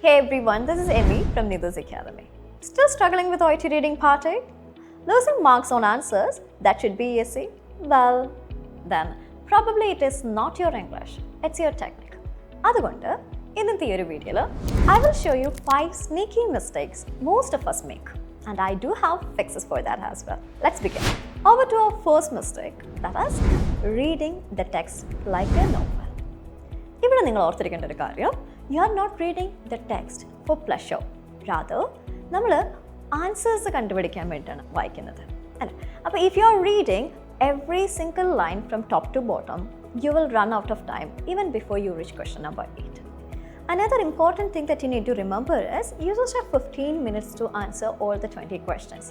Hey everyone, this is Emmy from Nidus Academy. Still struggling with OIT reading part 8? Losing marks on answers that should be easy? Well, then probably it is not your English, it's your technique. അതുകൊണ്ട് ഇന്നത്തെ ഈ ഒരു വീഡിയോയിൽ I will show you 5 sneaky mistakes most of us make. And I do have fixes for that as well. Let's begin. Over to our first mistake, that is reading the text like a novel. ഇവിടെ നിങ്ങൾ ഓർത്തിരിക്കേണ്ട ഒരു കാര്യം, you are not reading the text for pleasure. Rather, നമ്മൾ answers കണ്ടുപിടിക്കാൻ വേണ്ടിയിട്ടാണ് വായിക്കുന്നത് അല്ലേ. അപ്പോൾ if you are reading every single line from top to bottom, you will run out of time even before you reach question number 8. Another important thing that you need to remember is you just have 15 minutes to answer all the 20 questions.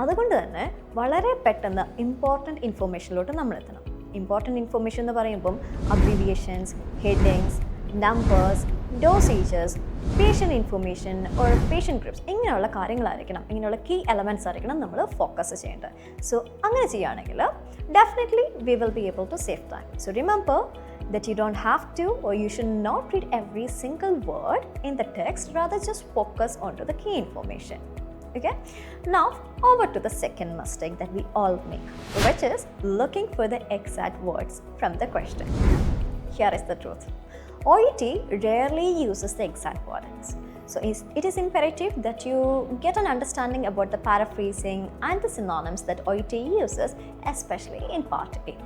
അതുകൊണ്ട് തന്നെ വളരെ പെട്ടെന്ന് important ഇൻഫോർമേഷനിലോട്ട് നമ്മൾ എത്തണം. Important information എന്ന് പറയുമ്പം abbreviations, headings, numbers, dosages, patient information or patient groups ഇങ്ങനെയുള്ള കാര്യങ്ങളായിരിക്കണം, ഇങ്ങനെയുള്ള കീ എലമെൻറ്റ്സ് ആയിരിക്കണം നമ്മൾ ഫോക്കസ് ചെയ്യേണ്ടത്. സോ അങ്ങനെ ചെയ്യുകയാണെങ്കിൽ definitely we will be able to save time. So remember that you don't have to or you should not read every single word in the text, rather just focus onto the key information. Okay, now over to the second mistake that we all make, which is looking for the exact words from the question. Here is the truth. OET rarely uses the exact wordings. So it is imperative that you get an understanding about the paraphrasing and the synonyms that OET uses, especially in part A.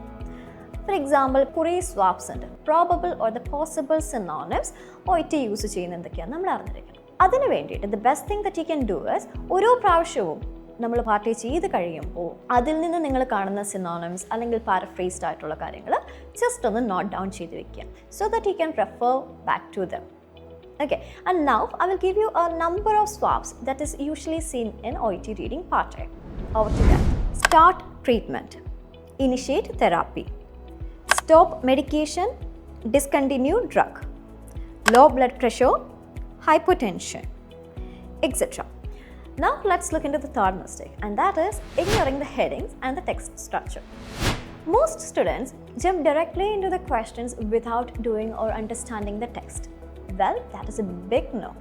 For example, കുറേ swaps ഉണ്ട്. Probable or the possible synonyms OET use ചെയ്യുന്ന എന്തൊക്കെയാണ് നമ്മൾ അറിഞ്ഞിരിക്കണം. അതിന് വേണ്ടിയിട്ട് the best thing that you can do is ഓരോ പ്രാവശ്യവും നമ്മൾ പാർട്ട് ചെയ്ത് കഴിയുമ്പോൾ അതിൽ നിന്ന് നിങ്ങൾ കാണുന്ന സിനോണിംസ് അല്ലെങ്കിൽ പാരഫ്രേസ്ഡ് ആയിട്ടുള്ള കാര്യങ്ങൾ ജസ്റ്റ് ഒന്ന് നോട്ട് ഡൗൺ ചെയ്ത് വെക്കുക, so that you can refer back to them. Okay, and now I will give you a number of swaps that is usually seen in OET reading part A. Over to that. Start treatment. Initiate therapy. Stop medication, discontinue drug, low blood pressure, hypertension, etc. Now let's look into the third mistake, and that is ignoring the headings and the text structure. Most students jump directly into the questions without doing or understanding the text. Well, that is a big no.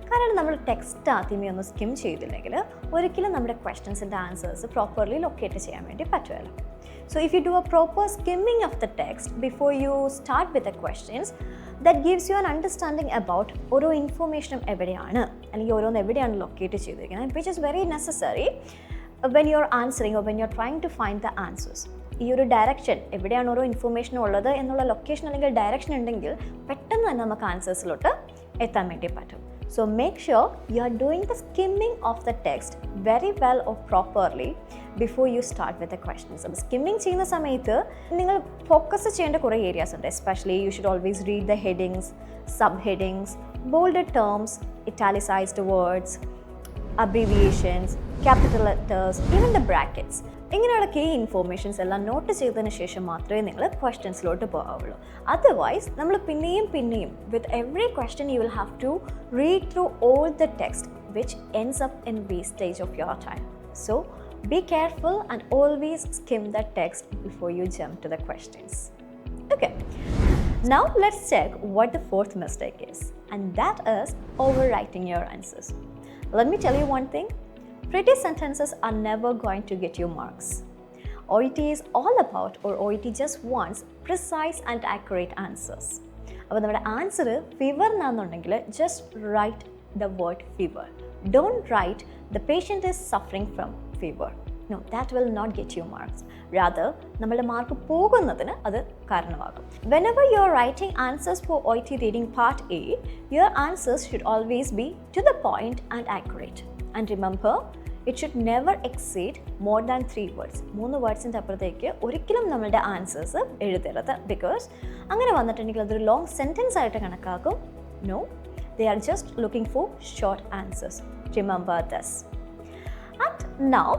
കാരണം നമ്മൾ text ആദ്യമേ ഒന്ന് skim ചെയ്തില്ലെങ്കിൽ ഒരിക്കലും നമ്മുടെ ക്വസ്റ്റ്യൻസിൻ്റെ answers properly locate ചെയ്യാൻ വേണ്ടി പറ്റുമല്ലോ. So if you do a proper skimming of the text before you start with the questions, that gives you an understanding about ഓരോ ഇൻഫോർമേഷനും എവിടെയാണ് അല്ലെങ്കിൽ ഓരോന്ന് എവിടെയാണ് ലൊക്കേറ്റ് ചെയ്തിരിക്കുന്നത്, which is very necessary when you're answering or when you're trying to find the answers. ഈ ഒരു direction എവിടെയാണ് ഓരോ ഇൻഫോർമേഷനും ഉള്ളത് എന്നുള്ള ലൊക്കേഷൻ അല്ലെങ്കിൽ ഡയറക്ഷൻ ഉണ്ടെങ്കിൽ പെട്ടെന്ന് തന്നെ നമുക്ക് ആൻസേഴ്സിലോട്ട് എത്താൻ വേണ്ടി പറ്റും. So make sure you are doing the skimming of the text very well or properly before you start with the questions. അപ്പോൾ സ്കിമ്മിങ് ചെയ്യുന്ന സമയത്ത് നിങ്ങൾ ഫോക്കസ് ചെയ്യേണ്ട കുറേ ഏരിയാസ് ഉണ്ട്. Especially you should always read the headings, sub headings, bolded terms, italicised words, abbreviations, capital letters, even the brackets. ഇങ്ങനെയുള്ള key informations എല്ലാം note ചെയ്തതിന് ശേഷം മാത്രമേ നിങ്ങൾ ക്വസ്റ്റ്യൻസിലോട്ട് പോകാവുള്ളൂ. അതർവൈസ് നമ്മൾ പിന്നെയും with every question you will have to read through all the text which ends up in wastage of your time. So be careful and always skim the text before you jump to the questions. Okay, now let's check what the fourth mistake is, and that is overwriting your answers. Let me tell you one thing, pretty sentences are never going to get you marks. OET is all about, or OET just wants, precise and accurate answers. അപ്പോൾ നമ്മുടെ answer fever എന്നാണെന്നുണ്ടെങ്കിൽ just write the word fever. Don't write the patient is suffering from fever. No, that will not get you marks. Rather, നമ്മളുടെ mark പോകുന്നതിന് അത് കാരണമാകും. Whenever you are writing answers for OET reading part A, your answers should always be to the point and accurate. And remember, it should never exceed more than 3 words. 3 വേർഡ്സിൻ്റെ അപ്പുറത്തേക്ക് ഒരിക്കലും നമ്മളുടെ answers എഴുതരുത്. Because അങ്ങനെ വന്നിട്ടുണ്ടെങ്കിൽ അതൊരു long sentence ആയിട്ട് കണക്കാക്കും. No, they are just looking for short answers. Remember this. And now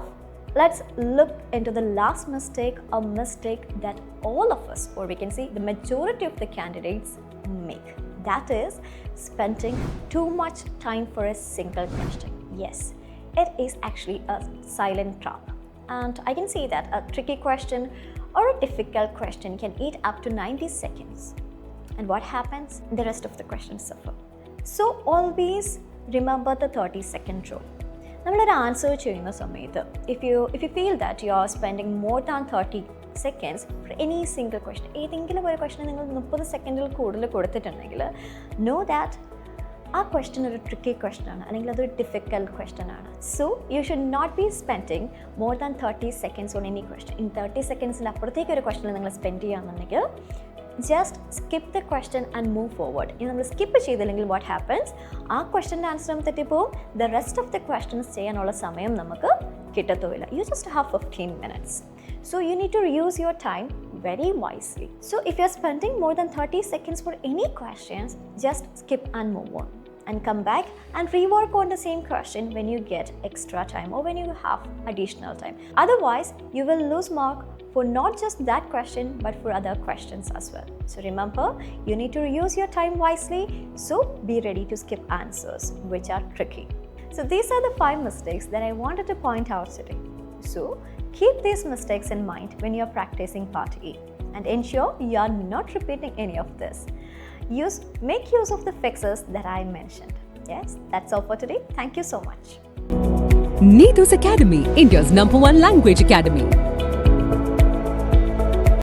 let's look into the last mistake, a mistake that all of us, or we can say the majority of the candidates, make. That is spending too much time for a single question. Yes, it is actually a silent trap. And I can see that a tricky question or a difficult question can eat up to 90 seconds. And what happens? The rest of the questions suffer. So always remember the 30-second rule. നമ്മളൊരു answer ചെയ്യുന്ന സമയത്ത് if you feel that you are spending more than 30 seconds for any single question, ഏതെങ്കിലും ഒരു question നിങ്ങൾ 30 സെക്കൻഡിൽ കൂടുതൽ കൊടുത്തിട്ടുണ്ടെങ്കിൽ know that ആ ക്വസ്റ്റൻ ഒരു ട്രിക്കി ക്വസ്റ്റൻ ആണ്, അല്ലെങ്കിൽ അതൊരു ഡിഫിക്കൽട്ട് ക്വസ്റ്റൻ ആണ്. So you should not be spending more than 30 seconds on any question. In 30 സെക്കൻഡ്സിന് അപ്പുറത്തേക്ക് ഒരു ക്വസ്റ്റനിൽ നിങ്ങൾ സ്പെൻഡ് ചെയ്യുകയാണെന്നുണ്ടെങ്കിൽ just skip the question and move forward. ഇനി നമ്മൾ സ്കിപ്പ് ചെയ്തില്ലെങ്കിൽ വാട്ട് ഹാപ്പൻസ്, ആ ക്വസ്റ്റൻ്റെ ആൻസറും തെറ്റിപ്പോവും, the rest of the questions ചെയ്യാനുള്ള സമയം നമുക്ക് കിട്ടത്തുമില്ല. You just have 15 minutes. So you need to use your time very wisely. So if you're spending more than 30 seconds for any questions, just skip and move on and come back and rework on the same question when you get extra time or when you have additional time. Otherwise, you will lose mark for not just that question but for other questions as well. So remember, you need to use your time wisely, so be ready to skip answers which are tricky. So these are the 5 mistakes that I wanted to point out today. So keep these mistakes in mind when you are practicing Part A and ensure you are not repeating any of this. Make use of the fixes that I mentioned. Yes, that's all for today. Thank you so much. Needus Academy, India's #1 language academy.